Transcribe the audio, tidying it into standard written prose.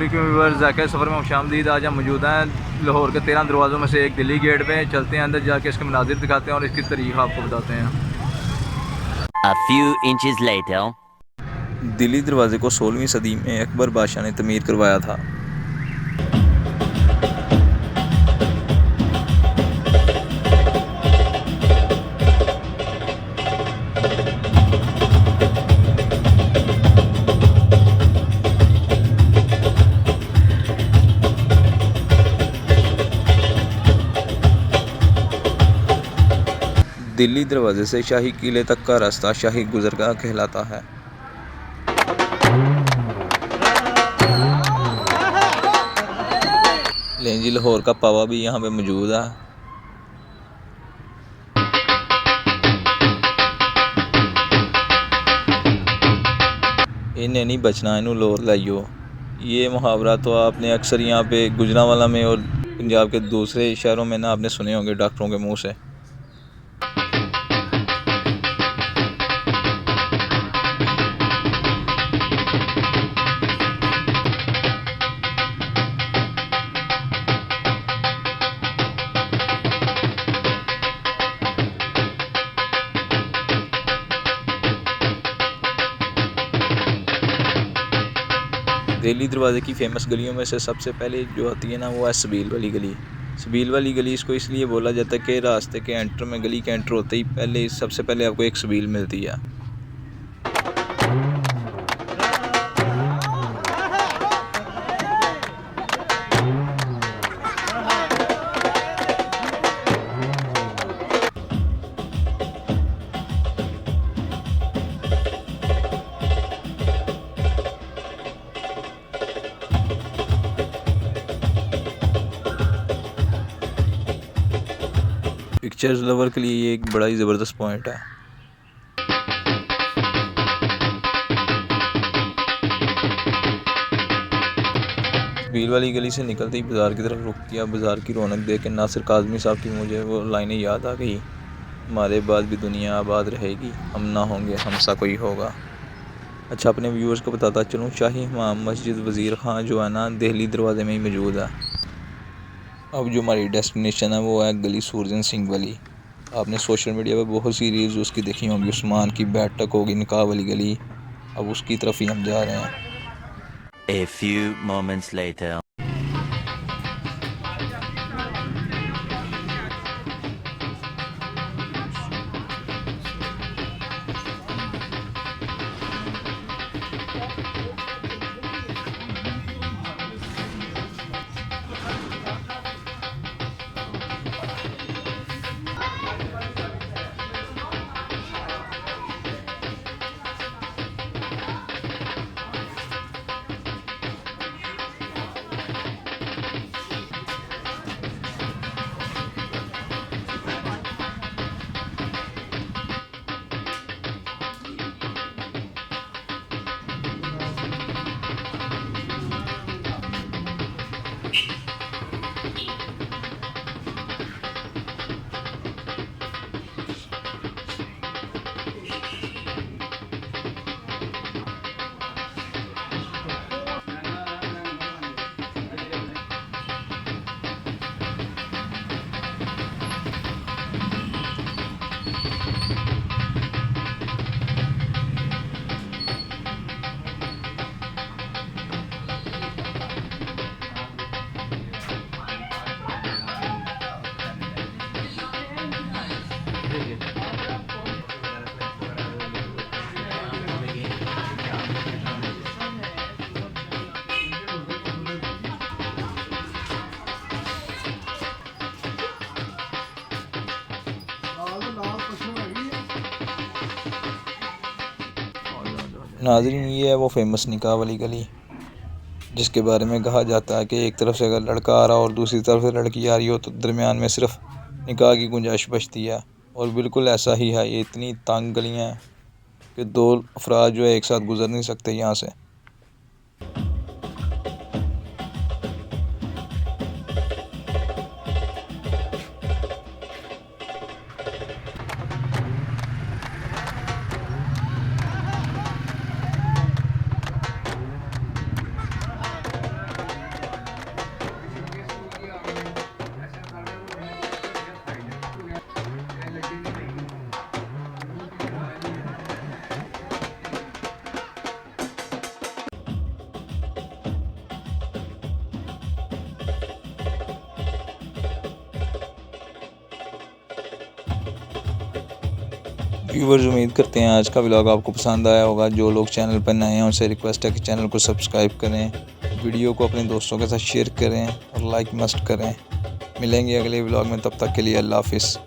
Viewers, Zakir सफ़र में खुशामदीद। आज हम मौजूद हैं लाहौर के 13 दरवाज़ों में से एक दिल्ली गेट पे। चलते हैं अंदर, जाके इसके मनाजिर दिखाते हैं और इसकी तारीख आपको बताते हैं। A few inches later. Delhi दरवाज़े को 16वीं सदी में अकबर बादशाह ने तमीर करवाया था। दिल्ली दरवाजे से शाही किले तक का रास्ता शाही गुजरगाह कहलाता है। लेंजी लाहौर का पावा भी यहाँ पे मौजूद है। इन्हें नहीं बचना, इन्हों लाहौर लाइयो। ये मुहावरा तो आपने अक्सर यहाँ पे गुजरांवाला में और पंजाब के दूसरे शहरों में ना आपने सुने होंगे डॉक्टरों के मुंह से। दिल्ली दरवाज़े की फ़ेमस गलियों में से सबसे पहले जो आती है ना, वो है सबील वाली गली। सबील वाली गली इसको इसलिए बोला जाता है कि रास्ते के एंटर में, गली के एंटर होते ही पहले सबसे पहले आपको एक सबील मिलती है। पिक्चर्स लवर के लिए ये एक बड़ा ही ज़बरदस्त पॉइंट है। भील वाली गली से निकलते ही बाज़ार की तरफ रुख किया। बाज़ार की रौनक देख के नासिर काज़मी साहब की मुझे वो लाइनें याद आ गई, हमारे बाद भी दुनिया आबाद रहेगी, हम ना होंगे हमसा कोई होगा। अच्छा, अपने व्यूअर्स को बताता चलूँ, शाही इमाम मस्जिद वज़ीर खां जो है ना, दिल्ली दरवाज़े में ही मौजूद है। अब जो हमारी डेस्टिनेशन है वो है गली सूरजन सिंह वाली। आपने सोशल मीडिया पे बहुत सी रील्स उसकी देखी होंगी। उस्मान की बैठक होगी, निकाह वाली गली। अब उसकी तरफ ही हम जा रहे हैं। A few moments later. नाज़रीन, ये है वो फेमस निकाह वाली गली, जिसके बारे में कहा जाता है कि एक तरफ से अगर लड़का आ रहा हो और दूसरी तरफ से लड़की आ रही हो तो दरमियान में सिर्फ निकाह की गुंजाइश बचती है। और बिल्कुल ऐसा ही है। ये इतनी तंग गलियाँ हैं कि दो अफराद जो है एक साथ गुजर नहीं सकते यहाँ से। व्यूवर्स, उम्मीद करते हैं आज का व्लॉग आपको पसंद आया होगा। जो लोग चैनल पर नए हैं उनसे रिक्वेस्ट है कि चैनल को सब्सक्राइब करें, वीडियो को अपने दोस्तों के साथ शेयर करें और लाइक मस्ट करें। मिलेंगे अगले व्लॉग में, तब तक के लिए अल्लाह हाफिज़।